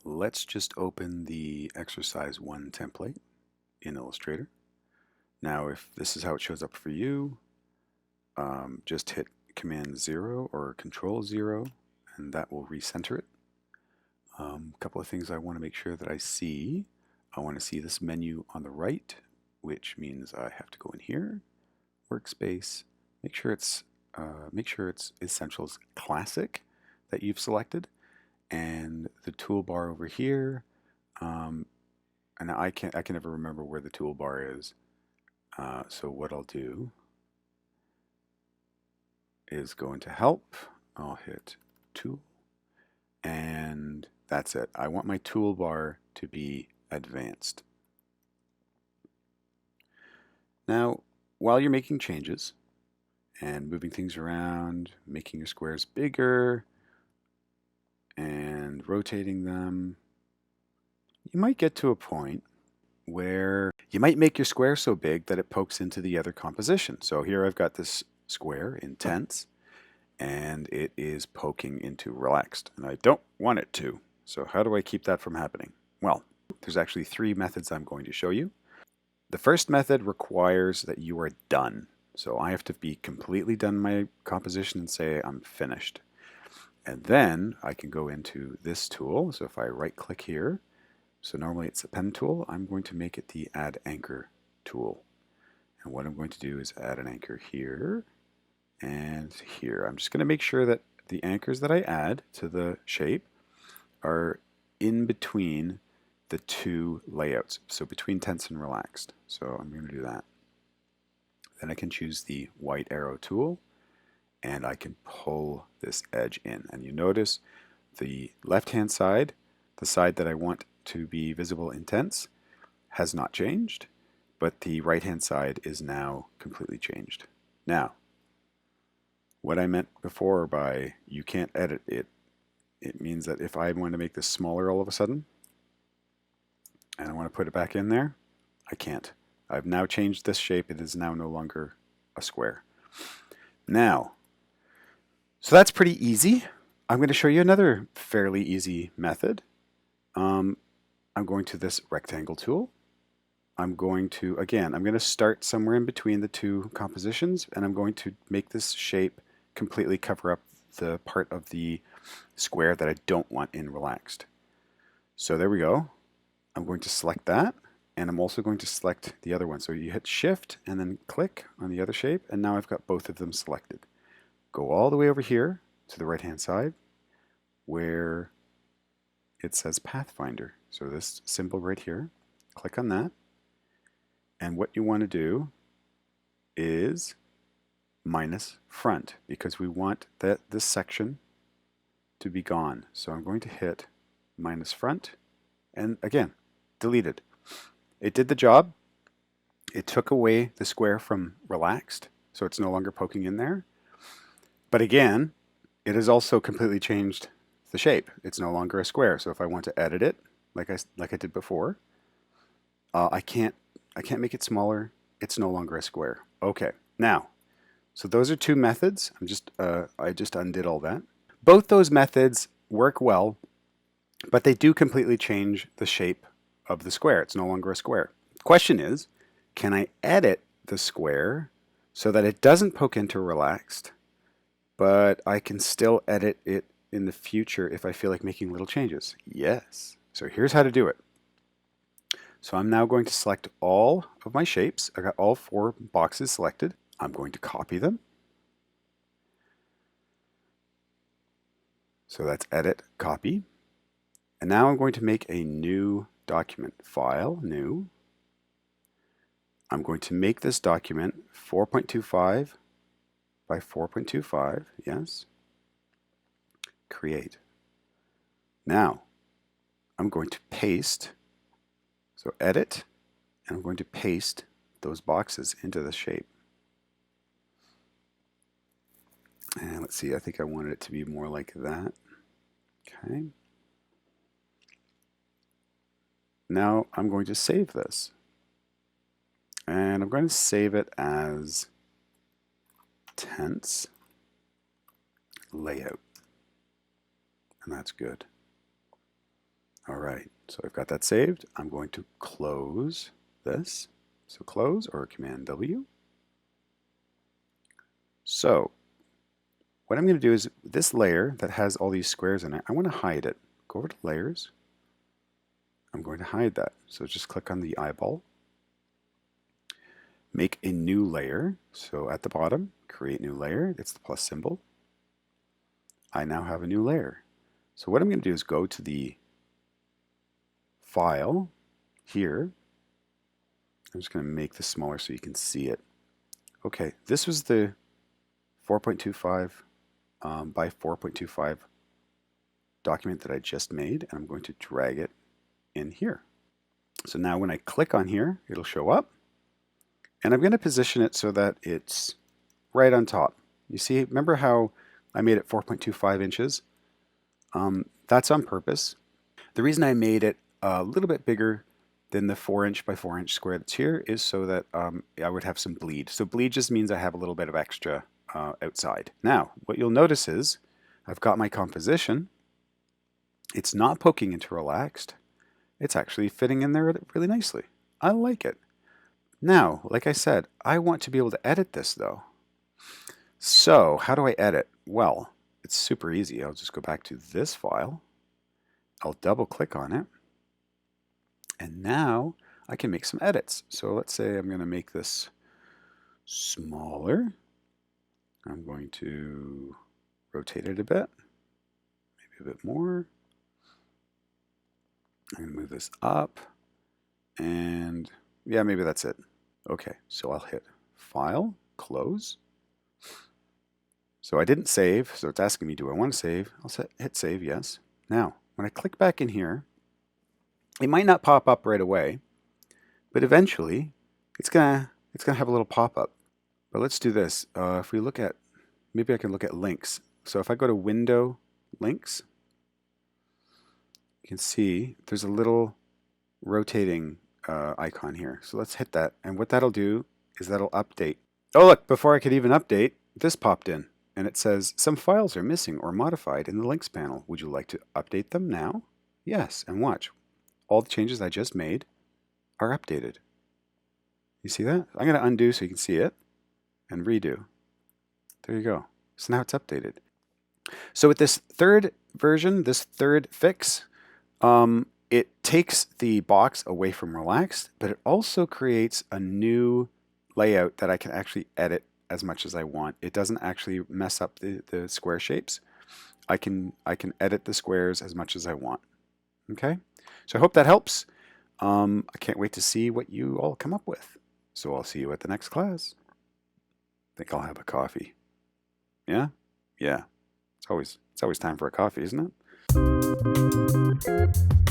Let's just open the exercise 1 template in Illustrator. Now, if this is how it shows up for you, just hit Command 0 or Control 0, and that will recenter it. A couple of things I want to make sure that I see. I want to see this menu on the right, which means I have to go in here, Workspace, make sure it's Essentials Classic that you've selected, and the toolbar over here. And I can never remember where the toolbar is. So what I'll do is go into Help. I'll hit Tool, and that's it. I want my toolbar to be advanced. Now, while you're making changes and moving things around, making your squares bigger and rotating them, you might get to a point where you might make your square so big that it pokes into the other composition. So here I've got this square in tense, and it is poking into relaxed, and I don't want it to. So how do I keep that from happening? Well, there's actually 3 methods I'm going to show you. The first method requires that you are done. So I have to be completely done my composition and say I'm finished. And then I can go into this tool. So if I right click here, so normally it's a pen tool, I'm going to make it the Add Anchor tool. And what I'm going to do is add an anchor here and here. I'm just going to make sure that the anchors that I add to the shape are in between the 2 layouts, so between tense and relaxed. So I'm going to do that. Then I can choose the white arrow tool, and I can pull this edge in. And you notice the left-hand side, the side that I want to be visible in tense, has not changed, but the right-hand side is now completely changed. Now, what I meant before by you can't edit it, it means that if I want to make this smaller all of a sudden, and I want to put it back in there, I can't. I've now changed this shape. It is now no longer a square. Now, so that's pretty easy. I'm going to show you another fairly easy method. I'm going to this rectangle tool. I'm going to start somewhere in between the 2 compositions, and I'm going to make this shape completely cover up the part of the square that I don't want in relaxed. So there we go. I'm going to select that, and I'm also going to select the other one. So you hit Shift and then click on the other shape, and now I've got both of them selected. Go all the way over here to the right-hand side where it says Pathfinder. So this symbol right here, click on that. And what you want to do is minus front, because we want this section to be gone. So I'm going to hit minus front, and again, deleted. It did the job. It took away the square from relaxed, so it's no longer poking in there. But again, it has also completely changed the shape. It's no longer a square. So if I want to edit it, like I did before, I can't make it smaller. It's no longer a square. Okay, now, so those are 2 methods. I just undid all that. Both those methods work well, but they do completely change the shape of the square. It's no longer a square. The question is, can I edit the square so that it doesn't poke into relaxed, but I can still edit it in the future if I feel like making little changes? Yes. So here's how to do it. So I'm now going to select all of my shapes. I got all 4 boxes selected. I'm going to copy them. So that's Edit, Copy. And now I'm going to make a new document. File, New. I'm going to make this document 4.25 by 4.25. Yes. Create. Now, I'm going to paste. So edit, and I'm going to paste those boxes into the shape. And let's see, I think I wanted it to be more like that. Okay. Now I'm going to save this. And I'm going to save it as tense layout. And that's good. All right, so I've got that saved. I'm going to close this. So close or Command W. So what I'm going to do is this layer that has all these squares in it, I want to hide it. Go over to Layers. I'm going to hide that. So just click on the eyeball. Make a new layer. So at the bottom, create new layer. It's the plus symbol. I now have a new layer. So what I'm going to do is go to the File here. I'm just going to make this smaller so you can see it. Okay, this was the 4.25 by 4.25 document that I just made, and I'm going to drag it in here. So now when I click on here, it'll show up, and I'm going to position it so that it's right on top. You see, remember how I made it 4.25 inches? That's on purpose. The reason I made it a little bit bigger than the 4-inch by 4-inch square that's here is so that I would have some bleed. So bleed just means I have a little bit of extra outside. Now, what you'll notice is I've got my composition. It's not poking into relaxed. It's actually fitting in there really nicely. I like it. Now, like I said, I want to be able to edit this though. So how do I edit? Well, it's super easy. I'll just go back to this file. I'll double click on it. And now I can make some edits. So let's say I'm going to make this smaller. I'm going to rotate it a bit, maybe a bit more. I'm going to move this up, and yeah, maybe that's it. Okay, so I'll hit File, Close. So I didn't save, so it's asking me, do I want to save? I'll hit Save, yes. Now, when I click back in here, it might not pop up right away, but eventually it's gonna have a little pop-up. But let's do this. If we look at, maybe I can look at links. So if I go to Window, Links, you can see there's a little rotating icon here. So let's hit that. And what that'll do is that'll update. Oh look, before I could even update, this popped in. And it says, some files are missing or modified in the links panel. Would you like to update them now? Yes, and watch. All the changes I just made are updated. You see that? I'm going to undo so you can see it and redo. There you go. So now it's updated. So with this third version, this third fix, it takes the box away from relaxed, but it also creates a new layout that I can actually edit as much as I want. It doesn't actually mess up the square shapes. I can edit the squares as much as I want. Okay? So I hope that helps. I can't wait to see what you all come up with. So I'll see you at the next class. I think I'll have a coffee. Yeah? Yeah. It's always time for a coffee, isn't it?